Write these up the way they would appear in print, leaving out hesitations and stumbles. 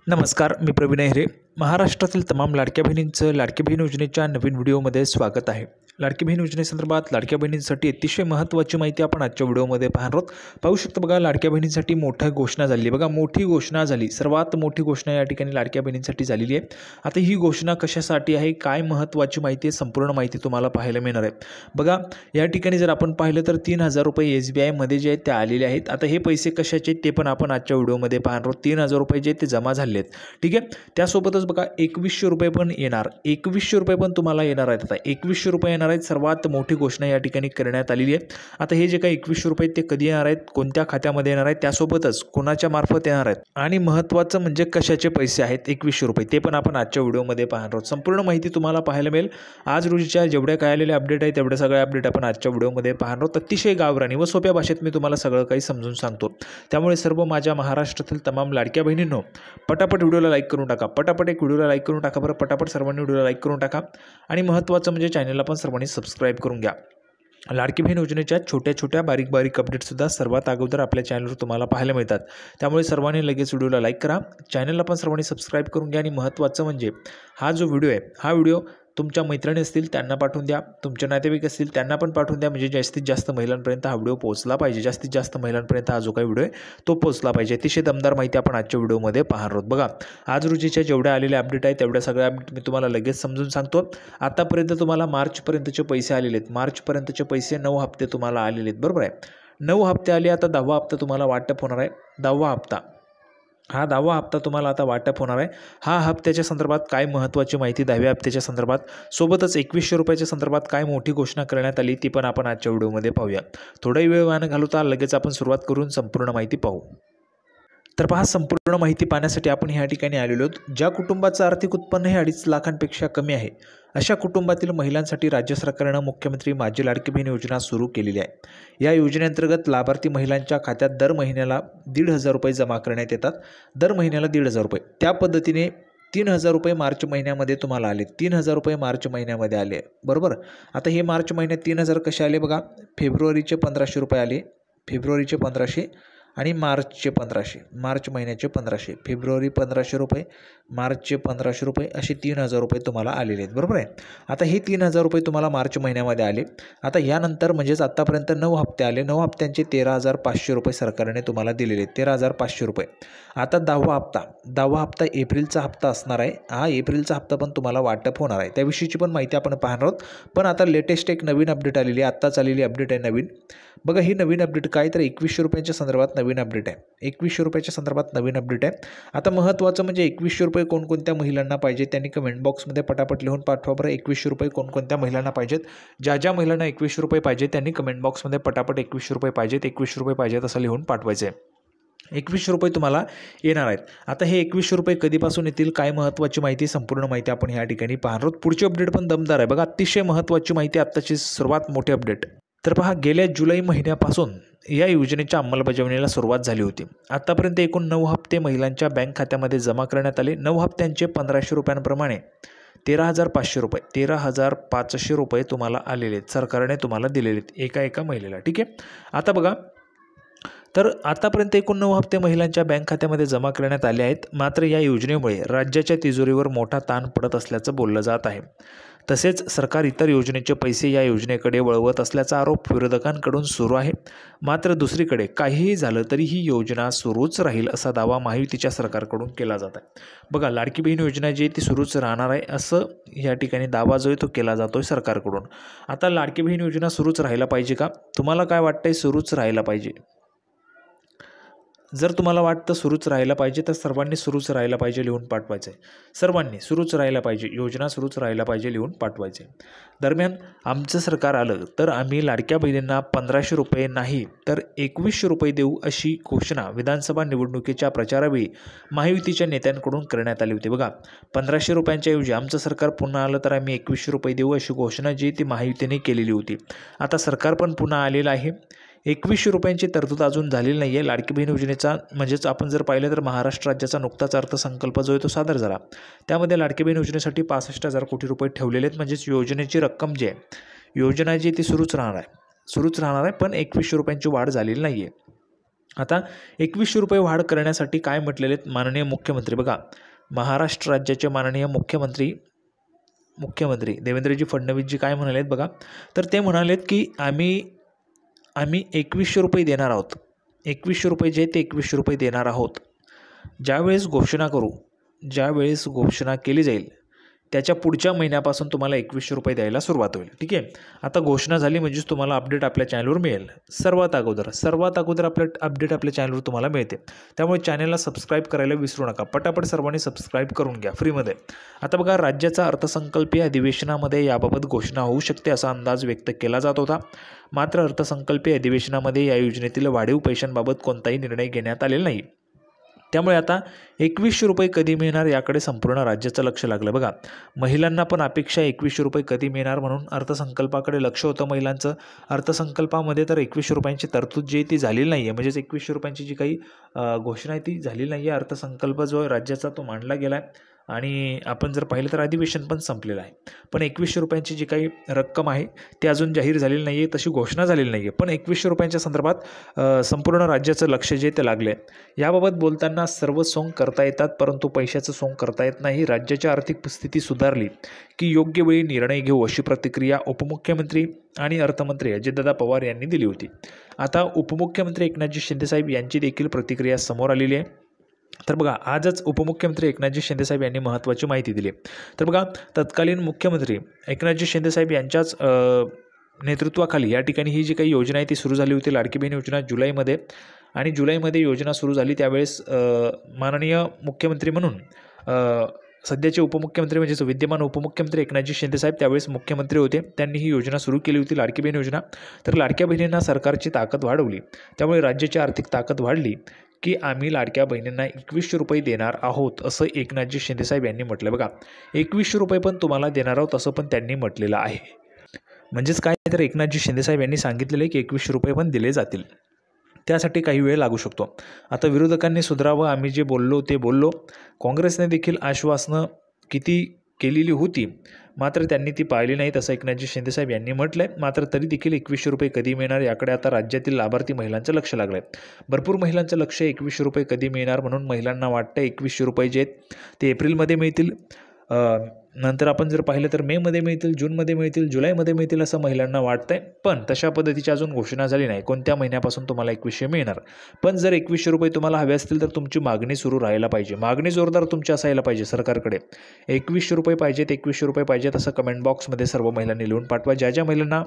नमस्कार, मी प्रवीण अहिरे. महाराष्ट्रातील तमाम लाडक्या बहिणींचं लाडकी बहीण योजनेच्या नवीन व्हिडिओमध्ये स्वागत आहे. लाडकी बहीण योजनेसंदर्भात लाडक्या बहिणींसाठी अतिशय महत्त्वाची माहिती आपण आजच्या व्हिडिओमध्ये पाहणार आहोत. पाहू शकता बघा, लाडक्या बहिणींसाठी मोठी घोषणा झाली आहे. बघा, मोठी घोषणा झाली, सर्वात मोठी घोषणा या ठिकाणी लाडक्या बहिणींसाठी झालेली आहे. आता ही घोषणा कशासाठी आहे, काय महत्त्वाची माहिती आहे, संपूर्ण माहिती तुम्हाला पाहायला मिळणार आहे. बघा, या ठिकाणी जर आपण पाहिलं तर 3,000 रुपये SBIमध्ये जे आहेत ते आलेले आहेत. आता हे पैसे कशाचे आहेत ते पण आपण आजच्या व्हिडिओमध्ये पाहणार आहोत. 3,000 रुपये जे ते जमा झाले आहेत. ठीक आहे. त्यासोबतच बघा 2100 रुपये पण येणार. 2100 रुपये पण तुम्हाला येणार आहेत. आता 2100 रुपये येणार आहेत. सर्वात मोठी घोषणा या ठिकाणी करण्यात आलेली आहे. आता हे जे काही 2100 रुपये ते कधी येणार आहेत, कोणत्या खात्यामध्ये येणार आहेत, त्यासोबतच कोणाच्या मार्फत येणार आहेत आणि महत्त्वाचं म्हणजे कशाचे पैसे आहेत 2100 रुपये ते पण आपण आजच्या व्हिडिओमध्ये पाहणार आहोत. संपूर्ण माहिती तुम्हाला पाहायला मिळेल. आज रोजीच्या जेवढ्या काय आलेले अपडेट आहेत तेवढे सगळे अपडेट आपण आजच्या व्हिडिओमध्ये पाहणार आहोत. अतिशय गावरानी व सोप्या भाषेत मी तुम्हाला सगळं काही समजून सांगतो. त्यामुळे सर्व माझ्या महाराष्ट्रातील तमाम लाडक्या बहिणींनो, पटापट व्हिडिओला लाईक करून टाका. पटापट एक व्हिडिओला लाईक करून टाका बरं. पटापट सर्वांनी व्हिडिओला लाईक करून टाका आणि महत्त्वाचं म्हणजे चॅनलला पण सर्वांनी सबस्क्राईब करून घ्या. लाडकी बहीण योजनेच्या छोट्या छोट्या बारीक अपडेटसुद्धा सर्वात अगोदर आपल्या चॅनलवर तुम्हाला पाहायला मिळतात. त्यामुळे सर्वांनी लगेच व्हिडिओला लाईक करा, चॅनलला पण सर्वांनी सबस्क्राईब करून घ्या. आणि महत्त्वाचं म्हणजे हा जो व्हिडिओ आहे, हा व्हिडिओ तुमच्या मैत्रिणी असतील त्यांना पाठवून द्या, तुमचे नातेवाईक असतील त्यांना पण पाठवून द्या. म्हणजे जास्तीत जास्त महिलांपर्यंत हा व्हिडिओ पोहोचला पाहिजे. जास्तीत जास्त महिलांपर्यंत हा जो काही व्हिडिओ आहे तो पोहोचला पाहिजे. अतिशय दमदार माहिती आपण आजच्या व्हिडिओमध्ये पाहणार आहोत. बघा, आज रोजीच्या जेवढ्या आलेले अपडेट आहेत तेवढ्या सगळ्या अपडेट मी तुम्हाला लगेच समजून सांगतो. आतापर्यंत तुम्हाला मार्चपर्यंतचे पैसे आलेले आहेत. मार्चपर्यंतचे पैसे 9 हप्ते तुम्हाला आलेले आहेत, बरोबर आहे. 9 हप्ते आले. आता 10वा हप्ता तुम्हाला वाटप होणार आहे. 10वा हप्ता, हा 10वा हप्ता तुम्हाला आता वाटप होणार आहे. हा हप्त्याच्या संदर्भात काय महत्त्वाची माहिती 10व्या हप्त्याच्या संदर्भात, सोबतच 2100 रुपयाच्या संदर्भात काय मोठी घोषणा करण्यात आली ती पण आपण आजच्या व्हिडिओमध्ये पाहूया. थोडाही वेळ वाया न घालवता लगेच आपण सुरुवात करून संपूर्ण माहिती पाहू. तर पहा, संपूर्ण माहिती पाहण्यासाठी आपण ह्या ठिकाणी आलेलो आहोत. ज्या कुटुंबाचं आर्थिक उत्पन्न हे 2.5 लाखांपेक्षा कमी आहे अशा कुटुंबातील महिलांसाठी राज्य सरकारनं मुख्यमंत्री माझी लाडकी बहीण योजना सुरू केलेली आहे. या योजनेअंतर्गत लाभार्थी महिलांच्या खात्यात दर महिन्याला 1,500 रुपये जमा करण्यात येतात. दर महिन्याला 1,500 रुपये. त्या पद्धतीने 3,000 रुपये मार्च महिन्यामध्ये तुम्हाला आले. 3,000 रुपये मार्च महिन्यामध्ये आले, बरोबर. आता हे मार्च महिन्यात 3,000 कसे आले बघा. फेब्रुवारीचे 1,500 रुपये आले, फेब्रुवारीचे 1,500 आणि मार्चचे 1,500. मार्च महिन्याचे 1,500, फेब्रुवारी 1,500 रुपये, मार्चचे 1,500 रुपये, असे 3,000 रुपये तुम्हाला आलेले आहेत, बरोबर आहे. आता हे 3,000 रुपये तुम्हाला मार्च महिन्यामध्ये आले. आता यानंतर म्हणजेच आत्तापर्यंत 9 हप्ते आले. 9 हप्त्यांचे 13,500 रुपये सरकारने तुम्हाला दिलेले आहेत. 13,500 रुपये. आता 10वा हप्ता एप्रिलचा हप्ता असणार आहे. हा एप्रिलचा हप्ता पण तुम्हाला वाटप होणार आहे. त्याविषयीची पण माहिती आपण पाहणार आहोत. पण आता लेटेस्ट एक नवीन अपडेट आलेली आहे. आत्ताच आलेली अपडेट आहे नवीन. बघा, ही नवीन अपडेट काय तर 2100 रुपयांच्या संदर्भात नवीन अपडेट आहे. 2100 रुपयाच्या संदर्भात नवीन अपडेट आहे. आता महत्त्वाचं म्हणजे 2100 रुपये कोणकोणत्या महिलांना पाहिजे त्यांनी कमेंट बॉक्समध्ये पटापट लिहून पाठवा बरं. 2100 रुपये कोणकोणत्या महिलांना पाहिजेत. ज्या महिलांना 2100 रुपये पाहिजे त्यांनी कमेंट बॉक्समध्ये पटापट 2100 रुपये पाहिजेत, 2100 रुपये पाहिजेत असं लिहून पाठवायचं आहे. 2100 रुपये तुम्हाला येणार आहेत. आता हे 2100 रुपये कधीपासून येतील, काय महत्त्वाची माहिती, संपूर्ण माहिती आपण ह्या ठिकाणी पाहणार आहोत. पुढची अपडेट पण दमदार आहे बघा. अतिशय महत्त्वाची माहिती, आत्ताची सर्वात मोठी अपडेट. तर पहा, गेल्या जुलै महिन्यापासून या योजनेच्या अंमलबजावणीला सुरुवात झाली होती. आतापर्यंत एकूण 9 हप्ते महिलांच्या बँक खात्यामध्ये जमा करण्यात आले. 9 हप्त्यांचे 1,500 रुपयांप्रमाणे 13,500 रुपये, 13,500 रुपये तुम्हाला आलेले आहेत. सरकारने तुम्हाला दिलेले आहेत एका महिलेला. ठीक आहे. आता बघा, तर आतापर्यंत एकूण 9 हप्ते महिलांच्या बँक खात्यामध्ये जमा करण्यात आले आहेत. मात्र या योजनेमुळे राज्याच्या तिजोरीवर मोठा ताण पडत असल्याचं बोललं जात आहे. तसेच सरकार इतर योजनेचे पैसे या योजनेकडे वळवत असल्याचा आरोप विरोधकांकडून सुरू आहे. मात्र दुसरीकडे काहीही झालं तरी ही योजना सुरूच राहील असा दावा महायुतीच्या सरकारकडून केला जात आहे. बघा, लाडकी बहीण योजना जी आहे ती सुरूच राहणार आहे असं या ठिकाणी दावा जो आहे तो केला जातो आहे सरकारकडून. आता लाडकी बहीण योजना सुरूच राहायला पाहिजे का? तुम्हाला काय वाटतंय सुरूच राहायला पाहिजे? जर तुम्हाला वाटतं सुरूच राहायला पाहिजे तर सर्वांनी सुरूच राहायला पाहिजे लिहून पाठवायचं आहे. सर्वांनी सुरूच राहायला पाहिजे, योजना सुरूच राहायला पाहिजे लिहून पाठवायचे. दरम्यान आमचं सरकार आलं तर आम्ही लाडक्या बहिणींना 1,500 रुपये नाही तर 2,100 रुपये देऊ अशी घोषणा विधानसभा निवडणुकीच्या प्रचारावेळी महायुतीच्या नेत्यांकडून करण्यात आली होती. बघा, 1,500 रुपयांच्या ऐवजी आमचं सरकार पुन्हा आलं तर आम्ही 2,100 रुपये देऊ अशी घोषणा जी ती महायुतीने केलेली होती. आता सरकार पण पुन्हा आलेलं आहे. 2,100 रुपयांची तरतूद अजून झालेली नाही आहे. लाडकी बहीण योजनेचा म्हणजेच आपण जर पाहिलं तर महाराष्ट्र राज्याचा नुकताच अर्थसंकल्प जो आहे तो सादर झाला. त्यामध्ये लाडकी बहीण योजनेसाठी 65,000 कोटी रुपये ठेवलेले आहेत. म्हणजेच योजनेची रक्कम जी आहे, योजना जी ती सुरूच राहणार आहे पण 2,100 रुपयांची वाढ झालेली नाही आहे. आता 2100 रुपये वाढ करण्यासाठी काय म्हटलेले माननीय मुख्यमंत्री बघा, महाराष्ट्र राज्याचे माननीय मुख्यमंत्री देवेंद्रजी फडणवीसजी काय म्हणालेत बघा, तर ते म्हणालेत की आम्ही 2100 रुपये देणार आहोत. 2100 रुपये जे ते 2100 रुपये देणार आहोत. ज्यावेळेस घोषणा केली जाईल त्याच्या पुढच्या महिन्यापासून तुम्हाला 2100 रुपये द्यायला सुरुवात होईल. ठीक आहे. आता घोषणा झाली म्हणजेच तुम्हाला अपडेट आपल्या चॅनलवर मिळेल. सर्वात अगोदर आपलं अपडेट आपल्या चॅनलवर तुम्हाला मिळते. त्यामुळे चॅनलला सबस्क्राईब करायला विसरू नका. पटापट सर्वांनी सबस्क्राईब करून घ्या फ्रीमध्ये. आता बघा, राज्याचा अर्थसंकल्पीय अधिवेशनामध्ये याबाबत घोषणा होऊ शकते असा अंदाज व्यक्त केला जात होता. मात्र अर्थसंकल्पीय अधिवेशनामध्ये या योजनेतील वाढीव पैशांबाबत कोणताही निर्णय घेण्यात आलेला नाही. त्यामुळे आता 2100 रुपये कधी मिळणार याकडे संपूर्ण राज्याचं लक्ष लागलं. बघा, महिलांना पण अपेक्षा 2100 रुपये कधी मिळणार म्हणून अर्थसंकल्पाकडे लक्ष होतं महिलांचं. अर्थसंकल्पामध्ये तर 2100 रुपयांची तरतूद जी ती झालेली नाही आहे, म्हणजेच 2100 रुपयांची जी काही घोषणा आहे ती झालेली नाही आहे. अर्थसंकल्प जो आहे राज्याचा तो मांडला गेला आहे आणि आपण जर पाहिलं तर अधिवेशन पण संपलेलं आहे. पण 2100 रुपयांची जी काही रक्कम आहे ती अजून जाहीर झालेली नाही आहे, तशी घोषणा झालेली नाही आहे. पण 2100 रुपयांच्या संदर्भात संपूर्ण राज्याचं लक्ष जे ते लागले. याबाबत बोलताना सर्व सोंग करता येतात परंतु पैशाचं सोंग करता येत नाही. राज्याची आर्थिक स्थिती सुधारली की योग्य वेळी निर्णय घेऊ अशी प्रतिक्रिया उपमुख्यमंत्री आणि अर्थमंत्री अजितदादा पवार यांनी दिली होती. आता उपमुख्यमंत्री एकनाथजी शिंदेसाहेब यांची देखील प्रतिक्रिया समोर आलेली आहे. तर बघा, आजच उपमुख्यमंत्री एकनाथजी शिंदेसाहेब यांनी महत्त्वाची माहिती दिली. तर बघा, तत्कालीन मुख्यमंत्री एकनाथजी शिंदेसाहेब यांच्याच नेतृत्वाखाली या ठिकाणी ही जी काही योजना आहे ती सुरू झाली होती, लाडकी बहीण योजना जुलैमध्ये. आणि जुलैमध्ये योजना सुरू झाली त्यावेळेस माननीय मुख्यमंत्री म्हणून सध्याचे उपमुख्यमंत्री म्हणजेच विद्यमान उपमुख्यमंत्री एकनाथजी शिंदेसाहेब त्यावेळेस मुख्यमंत्री होते. त्यांनी ही योजना सुरू केली होती, लाडकी बहीण योजना. तर लाडक्या बहिणींना सरकारची ताकद वाढवली, त्यामुळे राज्याची आर्थिक ताकद वाढली की आम्ही लाडक्या बहिणींना 2100 रुपये देणार आहोत असं एकनाथजी शिंदेसाहेब यांनी म्हटलं. बघा, 2100 रुपये पण तुम्हाला देणार आहोत असं पण त्यांनी म्हटलेलं आहे. म्हणजेच काय, तर एकनाथजी शिंदेसाहेब यांनी सांगितलेलं आहे की 2100 रुपये पण दिले जातील. त्यासाठी काही वेळ लागू शकतो. आता विरोधकांनी सुधारावं, आम्ही जे बोललो ते बोललो. काँग्रेसने देखील आश्वासनं किती केलेली होती मात्र त्यांनी ती पाळली नाहीत असं एकनाथजी शिंदेसाहेब यांनी म्हटलं आहे. मात्र तरी देखील 2100 रुपये कधी मिळणार याकडे आता राज्यातील लाभार्थी महिलांचं लक्ष लागलं आहे. भरपूर महिलांचं लक्ष 2100 रुपये कधी मिळणार म्हणून महिलांना वाटतं 2100 रुपये जे आहेत ते एप्रिलमध्ये मिळतील, नंतर आपण जर पाहिलं तर मेमध्ये मिळतील, जूनमध्ये मिळतील, जुलैमध्ये मिळतील असं महिलांना वाटतंय. पण तशा पद्धतीची अजून घोषणा झाली नाही कोणत्या महिन्यापासून तुम्हाला 2100 मिळणार. पण जर 2100 रुपये तुम्हाला हवे असतील तर तुमची मागणी सुरू राहायला पाहिजे, मागणी जोरदार तुमची असायला पाहिजे सरकारकडे. 2100 रुपये पाहिजेत, 2100 रुपये पाहिजेत असं कमेंट बॉक्समध्ये सर्व महिलांनी लिहून पाठवा. ज्या ज्या महिलांना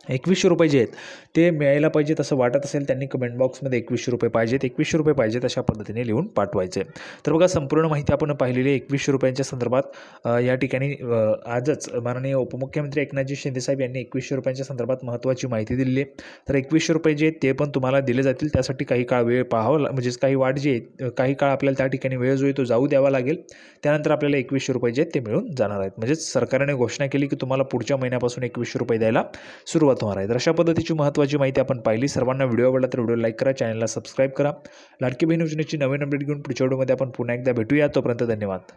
2100 रुपये जे आहेत ते मिळायला पाहिजेत असं वाटत असेल त्यांनी कमेंट बॉक्समध्ये 2100 रुपये पाहिजेत, 2100 रुपये पाहिजेत अशा पद्धतीने लिहून पाठवायचे. तर बघा, संपूर्ण माहिती आपण पाहिलेली आहे 2100 रुपयांच्या संदर्भात. या ठिकाणी आजच माननीय उपमुख्यमंत्री एकनाथजी शिंदेसाहेब यांनी 2100 रुपयांच्या संदर्भात महत्त्वाची माहिती दिली आहे. तर 2100 रुपये जे आहेत ते पण तुम्हाला दिले जातील. त्यासाठी काही काळ वेळ पाहावं, म्हणजेच काही वाट जी आहे काही काळ आपल्याला त्या ठिकाणी वेळ जो आहे तो जाऊ द्यावा लागेल. त्यानंतर आपल्याला 2100 रुपये जे आहेत ते मिळून जाणार आहेत. म्हणजेच सरकारने घोषणा केली की तुम्हाला पुढच्या महिन्यापासून 2100 रुपये द्यायला सुरुवात होणार आहे. तर अशा पद्धतीची महत्त्वाची माहिती आपण पाहिली. सर्वांना व्हिडिओ आवडला तर व्हिडिओ लाईक करा, चॅनलला सबस्क्राईब करा. लाडकी बहीण योजनेची नवीन अपडेट घेऊन पुढच्या व्हिडिओमध्ये आपण पुन्हा एकदा भेटूया. तोपर्यंत धन्यवाद.